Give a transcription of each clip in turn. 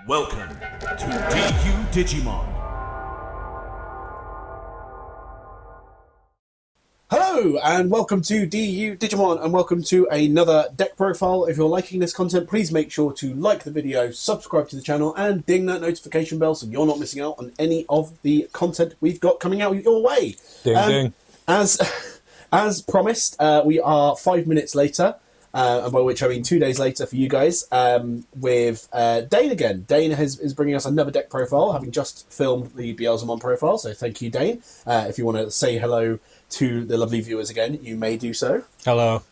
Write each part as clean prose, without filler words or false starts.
Welcome to Digimon. Hello and welcome to Digimon and welcome to another deck profile. If you're liking this content, please make sure to like the video, subscribe to the channel and ding that notification bell so you're not missing out on any of the content we've got coming out your way. Ding. As promised, we are 5 minutes later, and by which I mean 2 days later for you guys, with Dane again. Dane is bringing us another deck profile, having just filmed the Beelzemon profile, so thank you, Dane. If you want to say hello to the lovely viewers again, you may do so. Hello.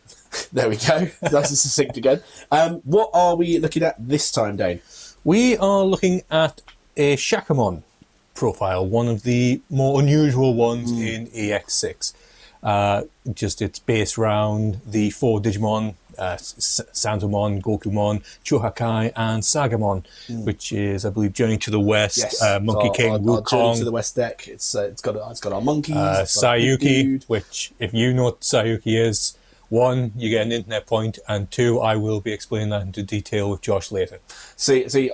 There we go. Nice and succinct again. What are we looking at this time, Dane? We are looking at a Shakkamon profile, one of the more unusual ones in EX06. Just it's based around the 4 Digimon, Santomon, Gokumon, Chohakai, and Sagamon, which is, I believe, Journey to the West, Yes. Monkey King, our Wukong. Journey to the West deck. It's got our monkeys. Sayuki, which, if you know what Sayuki is, 1, you get an internet point, and 2, I will be explaining that into detail with Josh later. See,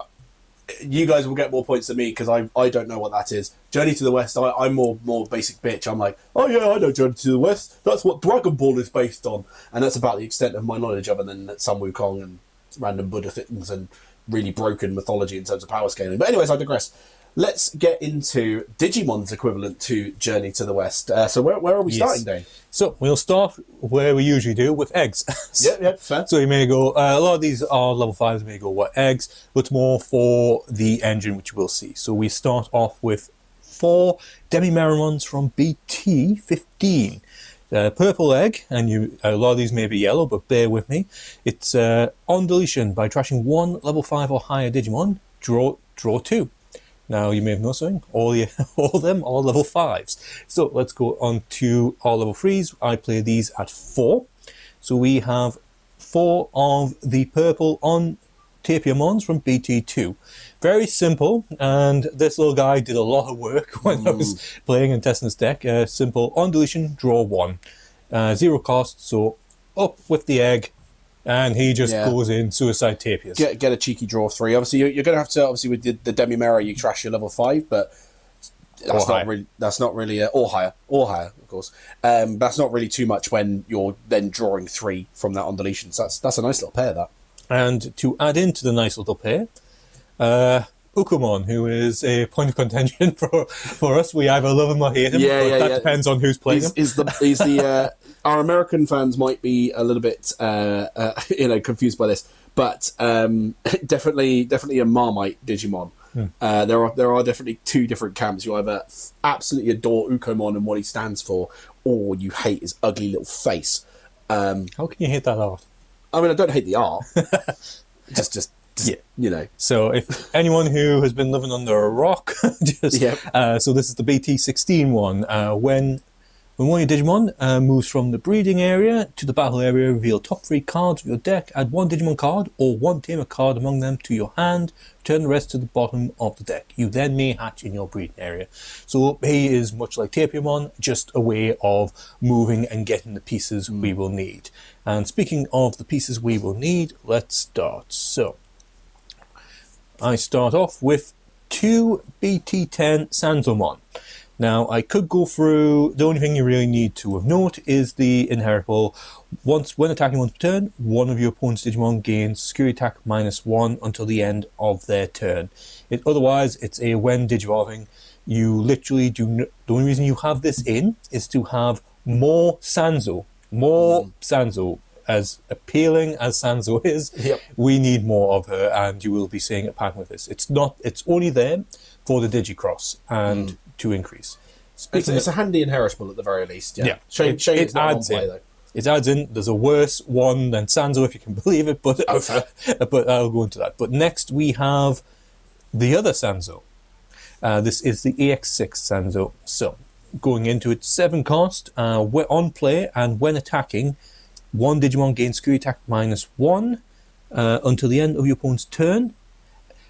you guys will get more points than me because I don't know what that is. Journey to the West, I'm more basic bitch. I'm like, oh yeah, I know Journey to the West. That's what Dragon Ball is based on. And that's about the extent of my knowledge other than some Wukong and random Buddha things and really broken mythology in terms of power scaling. But anyways, I digress. Let's get into Digimon's equivalent to Journey to the West. So where are we starting, Dane? So we'll start where we usually do, with eggs. Yep, fair. So you may go, a lot of these are level 5s, you may go, what, eggs, but it's more for the engine, which we'll see. So we start off with 4 Demi-Meramons from BT16. Purple egg, and a lot of these may be yellow, but bear with me. It's on deletion by trashing 1 level 5 or higher Digimon, draw 2. Now, you may have noticed something, all of them are level 5s. So let's go on to our level 3s. I play these at 4. So we have 4 of the purple on Tapiamons from BT2. Very simple, and this little guy did a lot of work when I was playing and testing this deck. Simple, on deletion, draw 1. 0 cost, so up with the egg, and he just goes in Suicide Tapias. Get a cheeky draw 3. Obviously, you're going to have to, obviously with the Demi-Mera, you trash your level 5, but that's not really or higher, of course. That's not really too much when you're then drawing 3 from that on deletion. So that's a nice little pair, that. And to add into the nice little pair, Ukumon, who is a point of contention for us. We either love him or hate him, but that depends on who's playing him. He's the our American fans might be a little bit confused by this, but definitely a Marmite Digimon. There are definitely 2 different camps. You either absolutely adore Ukumon and what he stands for, or you hate his ugly little face. How can you hate that art? I mean, I don't hate the art. just you know. So if anyone who has been living under a rock, so this is the BT16 one. When one of your Digimon moves from the breeding area to the battle area, reveal top 3 cards of your deck, add 1 Digimon card or 1 Tamer card among them to your hand, turn the rest to the bottom of the deck. You then may hatch in your breeding area. So he is much like Tapiamon, just a way of moving and getting the pieces we will need. And speaking of the pieces we will need, let's start. So I start off with 2 BT10 Santomon. Now, I could go through, the only thing you really need to have note is the inheritable. When attacking once per turn, one of your opponent's Digimon gains security attack -1 until the end of their turn. Otherwise, it's a when Digivolving, you literally the only reason you have this in is to have more Sanzo. As appealing as Sanzo is, we need more of her, and you will be seeing a pattern with this. It's only there for the Digicross and to increase. It's a handy inheritable at the very least. Yeah. Shame It it's not on adds play in. though. It adds in. There's a worse one than Sanzo, if you can believe it, but but I'll go into that. But next we have the other Sanzo. This is the EX06 Sanzo. So going into it, 7 cost. We're on play, and when attacking, 1 Digimon gains security attack -1 until the end of your opponent's turn.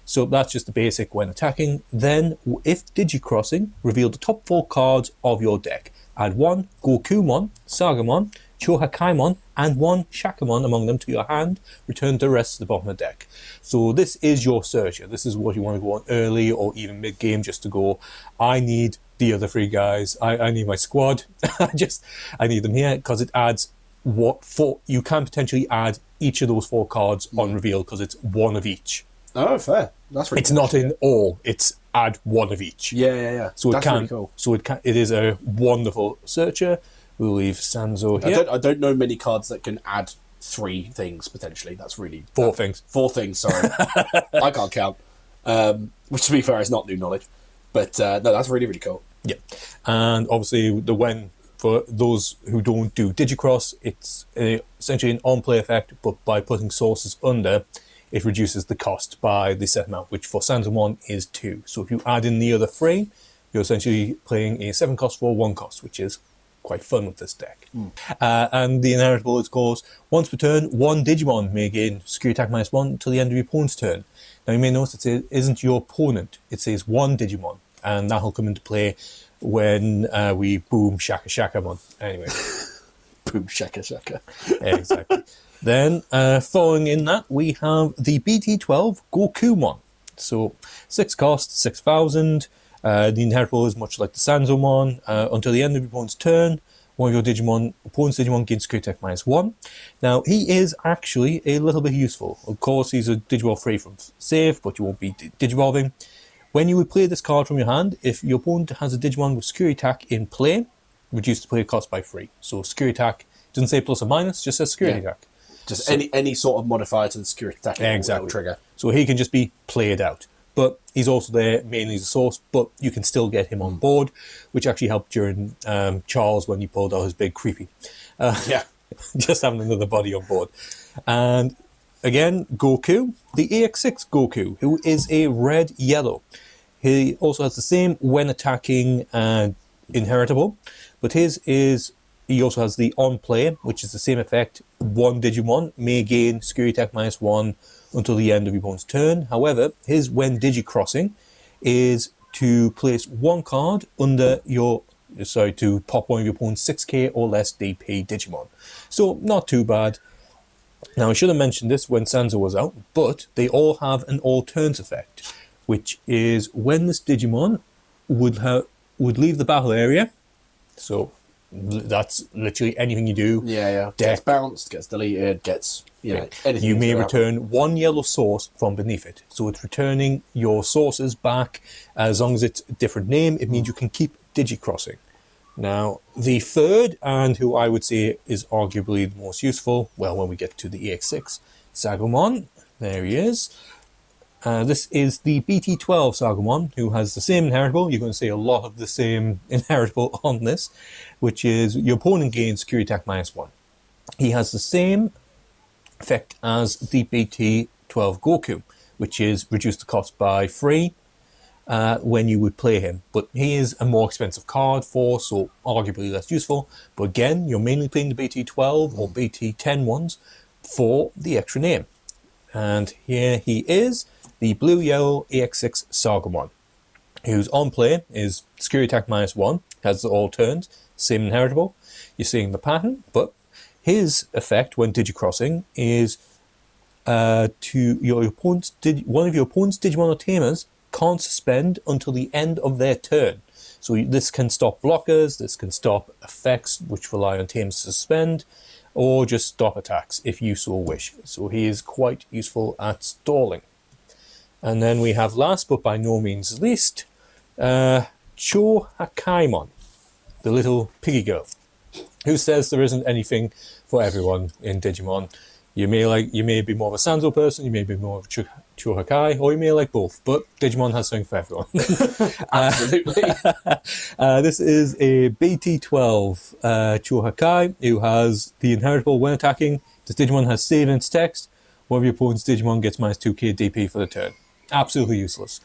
So that's just the basic when attacking. Then, if Digicrossing, reveal the top 4 cards of your deck. Add 1 Gokumon, Sagamon, Shakkamon, and 1 Shakkamon among them to your hand. Return the rest to the bottom of the deck. So this is your searcher. This is what you want to go on early or even mid-game, just to go, I need the other 3 guys. I need my squad. I need them here, because it adds you can potentially add each of those 4 cards on reveal, because it's 1 of each. Oh, fair. That's really It's not in all. It's add 1 of each. Yeah. So that's really cool. So it is a wonderful searcher. We'll leave Sanzo here. I don't know many cards that can add 3 things potentially. That's really 4 things. 4 things. Sorry, I can't count. Which, to be fair, is not new knowledge. But no, that's really, really cool. Yeah, and obviously for those who don't do Digicross, it's essentially an on-play effect, but by putting sources under, it reduces the cost by the set amount, which for Sansamon is 2. So if you add in the other 3, you're essentially playing a 7 cost for 1 cost, which is quite fun with this deck. And the inheritable is, of course, once per turn, 1 Digimon may gain security attack -1 until the end of your opponent's turn. Now you may notice it isn't your opponent, it says 1 Digimon, and that'll come into play when we boom Shakkamon. Anyway. Boom Shaka. Exactly. Then, following in that, we have the BT12 Gokumon. So, 6 cost, 6,000. The inheritable is much like the Sanzomon. Until the end of your opponent's turn, one of your opponent's Digimon gains security attack -1. Now, he is actually a little bit useful. Of course, he's a Digivolve free from save, but you won't be Digivolving. When you would play this card from your hand, if your opponent has a Digimon with security attack in play, reduce the play cost by 3. So security attack doesn't say plus or minus, just says security attack. Just any sort of modifier to the security attack will trigger. So he can just be played out. But he's also there mainly as a source, but you can still get him on board, which actually helped during Charles when he pulled out his big creepy. Just having another body on board. And again, Goku, the EX06 Goku, who is a red-yellow. He also has the same when attacking inheritable, but he also has the on play, which is the same effect. 1 Digimon may gain security attack -1 until the end of your opponent's turn. However, his when Digicrossing is to place 1 card under to pop one of your opponent's 6k or less DP Digimon. So not too bad. Now I should have mentioned this when Sansa was out, but they all have an all turns effect, which is when this Digimon would leave the battle area. So that's literally anything you do. Gets bounced, gets deleted, gets anything. You may return 1 yellow source from beneath it. So it's returning your sources back. As long as it's a different name, it means you can keep Digicrossing. Now, the third, and who I would say is arguably the most useful, well, when we get to the EX6, Shakkamon, there he is. This is the BT12 Shakkamon, who has the same inheritable. You're going to see a lot of the same inheritable on this, which is your opponent gains security attack -1. He has the same effect as the BT12 Goku, which is reduce the cost by 3 when you would play him. But he is a more expensive card so arguably less useful. But again, you're mainly playing the BT12 or BT10 ones for the extra name. And here he is, the blue-yellow EX6 Shakkamon, who's on play is security attack -1, has all turns, same inheritable. You're seeing the pattern, but his effect when Digicrossing is to your opponent's one of your opponent's Digimon or Tamers can't suspend until the end of their turn. So this can stop blockers, this can stop effects which rely on Tamers to suspend, or just stop attacks if you so wish. So he is quite useful at stalling. And then we have last but by no means least, Shakkamon, the little piggy girl, who says there isn't anything for everyone in Digimon. You may be more of a Sanzo person, you may be more of a Chohakai, or you may like both, but Digimon has something for everyone. Absolutely. This is a BT12 Chohakai, who has the inheritable when attacking. This Digimon has save in its text. One of your opponent's Digimon gets -2k DP for the turn. Absolutely useless.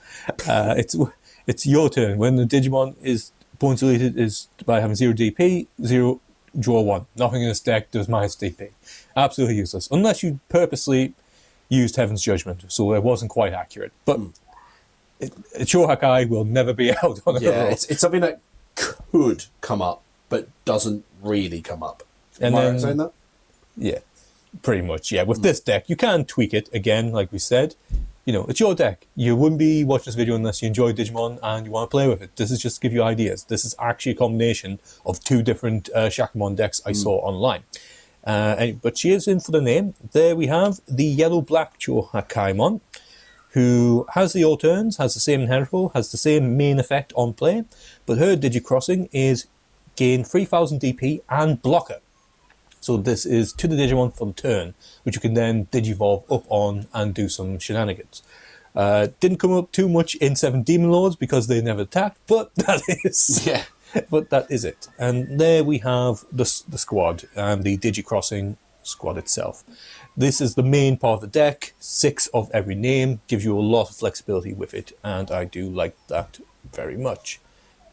It's your turn. When the Digimon is points deleted is by having 0 DP, 0 draw 1. Nothing in this deck does -DP. Absolutely useless. Unless you purposely used Heaven's Judgment, so it wasn't quite accurate. But Chohakai will never be out on a roll. It's something that could come up, but doesn't really come up. Am I right saying that? Yeah, pretty much. Yeah, with this deck, you can tweak it again, like we said. It's your deck. You wouldn't be watching this video unless you enjoy Digimon and you want to play with it. This is just to give you ideas. This is actually a combination of 2 different Shakkamon decks I saw online. But she is in for the name. There we have the yellow-black Shakkamon, who has the all turns, has the same inheritable, has the same main effect on play, but her Digicrossing is gain 3000 DP and blocker. So this is to the Digimon for the turn, which you can then Digivolve up on and do some shenanigans. Didn't come up too much in 7 Demon Lords because they never attacked, but that is but that is it. And there we have the squad and the Digicrossing squad itself. This is the main part of the deck. 6 of every name gives you a lot of flexibility with it, and I do like that very much.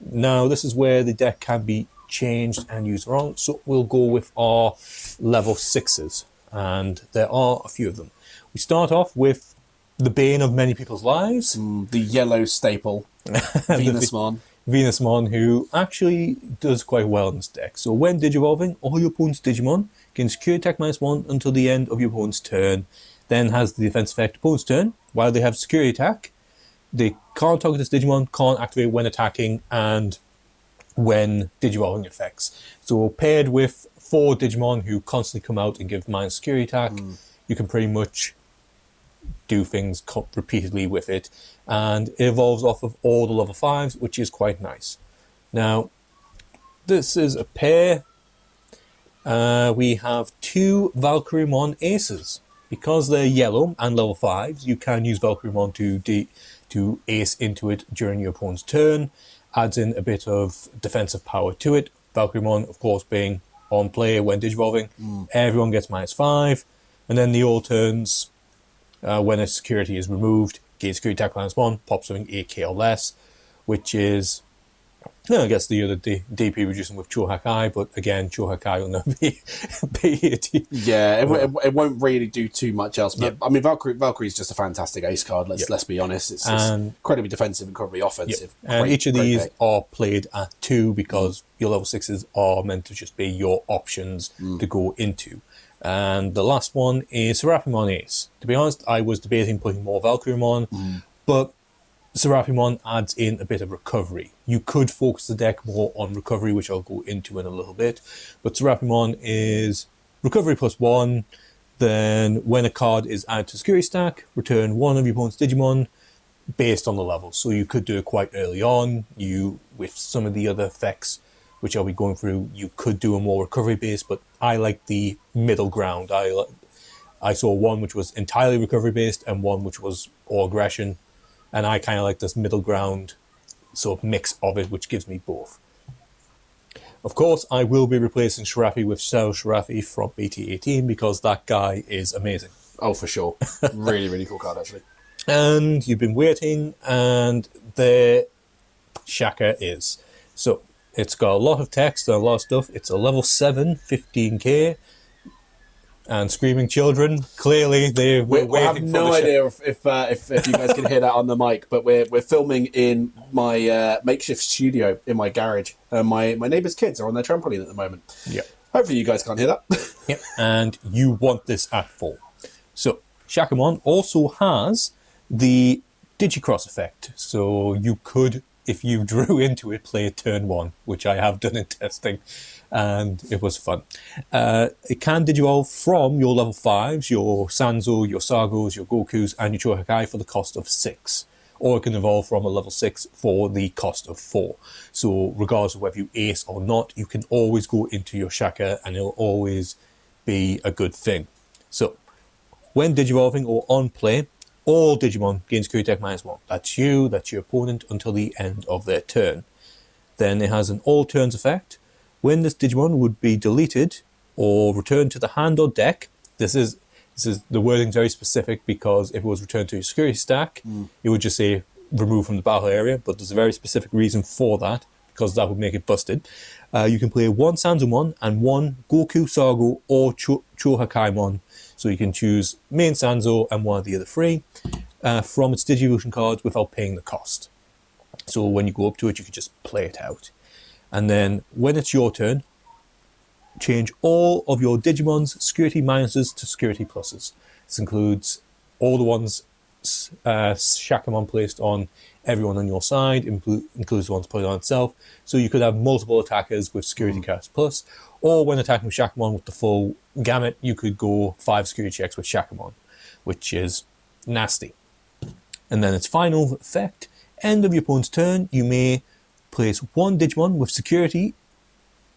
Now this is where the deck can be changed and used wrong, so we'll go with our level 6s, and there are a few of them. We start off with the bane of many people's lives, the yellow staple, Venusmon. Venusmon, who actually does quite well in this deck. So when Digivolving, all your opponent's Digimon gain security attack -1 until the end of your opponent's turn, then has the defense effect opponent's turn. While they have security attack, they can't target this Digimon, can't activate when attacking, and when Digivolving effects. So paired with 4 Digimon who constantly come out and give minus security attack, you can pretty much do things repeatedly with it, and it evolves off of all the level 5s, which is quite nice. Now, this is a pair. We have 2 Valkyriemon aces. Because they're yellow and level 5s, you can use Valkyriemon to ace into it during your opponent's turn. Adds in a bit of defensive power to it. Valkyriemon, of course, being on play when Digivolving. Everyone gets -5. And then the all turns, when a security is removed, gain security attack -1, pop something 8k or less, which is, I guess, the other DP reducing with Chohakai, but again, Chohakai will never be Yeah, it won't really do too much else. But I mean, Valkyrie is just a fantastic ace card. Let's be honest. It's incredibly defensive, incredibly offensive. And each of these are played at 2 because your level 6s are meant to just be your options to go into. And the last one is Serapimon Ace. To be honest, I was debating putting more Valkyriemon, but Serapimon adds in a bit of recovery. You could focus the deck more on recovery, which I'll go into in a little bit. But Serapimon is recovery +1. Then when a card is added to security stack, return 1 of your opponent's Digimon based on the level. So you could do it quite early on. With some of the other effects, which I'll be going through, you could do a more recovery based, but I like the middle ground. I saw one which was entirely recovery based and one which was all aggression. And I kind of like this middle ground sort of mix of it, which gives me both. Of course, I will be replacing Sharafi with Cell Sharafi from BT18 because that guy is amazing. Oh, for sure. Really, really cool card, actually. And you've been waiting, and there Shaka is. So, it's got a lot of text and a lot of stuff. It's a level 7, 15k. And screaming children. Clearly, we're have no idea if you guys can hear that on the mic, but we're filming in my makeshift studio in my garage. My neighbours' kids are on their trampoline at the moment. Yeah. Hopefully, you guys can't hear that. Yep. And you want this at 4. So Shakkamon also has the Digicross effect. So you could, if you drew into it, play turn 1, which I have done in testing. And it was fun. It can Digivolve from your level 5s, your Sanzo, your Sargos, your Gokus, and your Chohakai for the cost of 6. Or it can evolve from a level 6 for the cost of 4. So regardless of whether you ace or not, you can always go into your Shaka and it'll always be a good thing. So, when Digivolving or on play, all Digimon gain security attack -1. That's you, that's your opponent, until the end of their turn. Then it has an all turns effect. When this Digimon would be deleted or returned to the hand or deck, this is the wording's very specific because if it was returned to your security stack, it would just say remove from the battle area, but there's a very specific reason for that because that would make it busted. You can play 1 Sanzomon and 1 Goku, Sargo, or Chohakaimon. So you can choose main Sanzo and one of the other 3 from its Digivolution cards without paying the cost. So when you go up to it, you can just play it out. And then when it's your turn, change all of your Digimon's security minuses to security pluses. This includes all the ones Shakkamon placed on everyone on your side, includes the ones put on itself. So you could have multiple attackers with security cards plus, or when attacking with Shakkamon with the full gamut, you could go 5 security checks with Shakkamon, which is nasty. And then its final effect, end of your opponent's turn, you may place 1 Digimon with security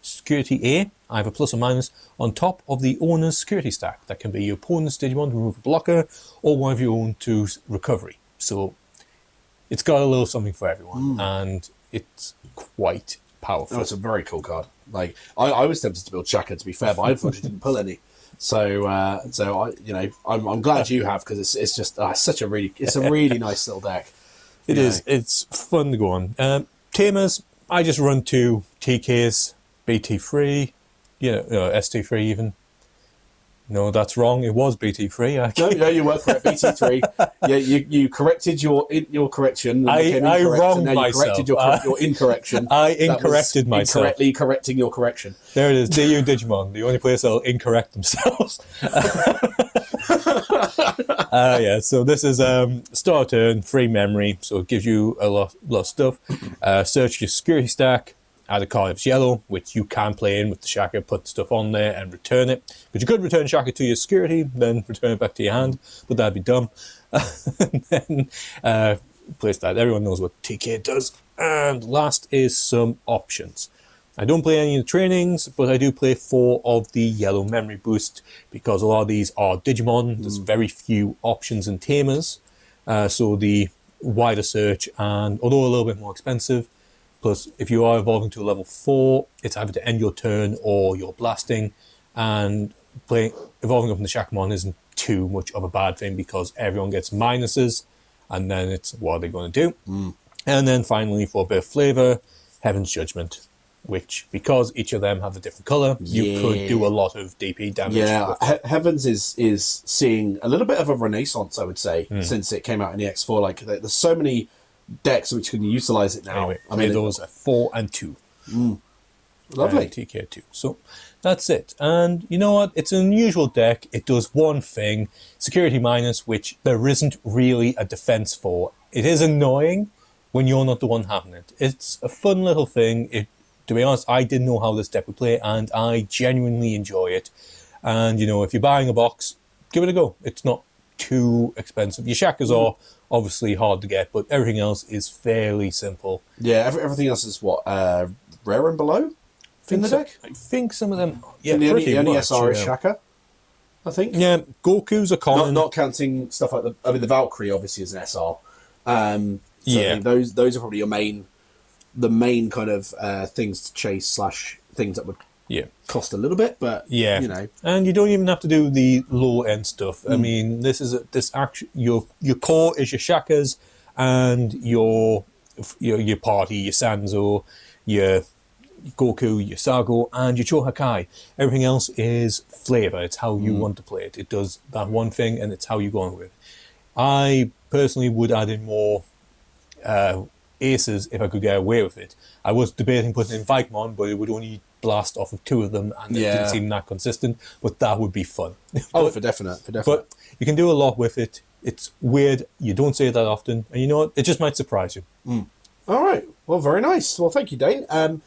A, either plus or minus, on top of the owner's security stack. That can be your opponent's Digimon to remove a blocker, or one of your own to recovery. So it's got a little something for everyone, and it's quite powerful. Oh, it's a very cool card. Like I was tempted to build Shaka, to be fair, but I unfortunately didn't pull any. So I'm glad you have, because it's just such a really nice little deck. It is. It's fun to go on. Tamers, I just run 2 TKs, BT3, ST3 even. No, that's wrong. It was BT3. No, you were correct. BT3. Yeah, you corrected your correction. And I wronged and now myself. You corrected your incorrection. I incorrected myself. Incorrectly correcting your correction. There it is. DU Digimon, the only place they'll incorrect themselves. So this is start turn, free memory, so it gives you a lot of stuff. Search your security stack, add a card if it's yellow, which you can play in with the Shaka, put stuff on there and return it. But you could return Shaka to your security, then return it back to your hand, but that'd be dumb. And then place that. Everyone knows what TK does. And last is some options. I don't play any of the trainings, but I do play 4 of the yellow memory boost, because a lot of these are Digimon. There's very few options in Tamers, so the wider search, and although a little bit more expensive, plus if you are evolving to a level 4, it's either to end your turn or you're blasting, and evolving up in the Shakkamon isn't too much of a bad thing, because everyone gets minuses, and then it's what are they going to do? And then finally, for a bit of flavour, Heaven's Judgment, which, because each of them have a different colour, you could do a lot of DP damage. Yeah, Heavens is seeing a little bit of a renaissance, I would say, since it came out in EX4. Like, there's so many decks which can utilise it now. Anyway, I mean, those are 4 and 2. Lovely. TK2. So that's it. And you know what? It's an unusual deck. It does one thing, security minus, which there isn't really a defense for. It is annoying when you're not the one having it. It's a fun little thing. To be honest, I didn't know how this deck would play, and I genuinely enjoy it. And, if you're buying a box, give it a go. It's not too expensive. Your Shakas are obviously hard to get, but everything else is fairly simple. Yeah, everything else is what? Rare and below in the deck? I think some of them... Yeah, the pretty only much, SR is Shaka, I think. Yeah, Goku's a common. Not counting stuff like the Valkyrie obviously is an SR. I think those are probably the main kind of things to chase / things that would cost a little bit, but and you don't even have to do the low end stuff. I mean, your core is your Shakas and your party, your Sanzo, your Goku, your Sago, and your Chohakai. Everything else is flavor. It's how you want to play it. It does that one thing, and it's how you're going with it. I personally would add in more aces if I could get away with it. I was debating putting in Vikemon, but it would only blast off of 2 of them, and it didn't seem that consistent, but that would be fun. For definite. But you can do a lot with it. It's weird. You don't say it that often, and you know what? It just might surprise you. All right. Well, very nice. Well, thank you, Dane. I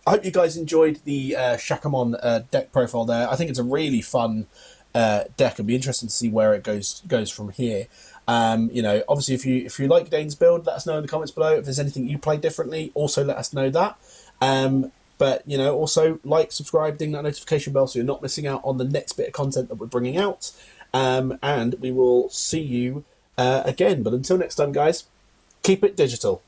hope you guys enjoyed the Shakkamon deck profile there. I think it's a really fun deck. It'd be interesting to see where it goes from here. Obviously, if you like Dane's build, let us know in the comments below. If there's anything you play differently, also let us know that. But also like, subscribe, ding that notification bell so you're not missing out on the next bit of content that we're bringing out. And we will see you again. But until next time, guys, keep it digital.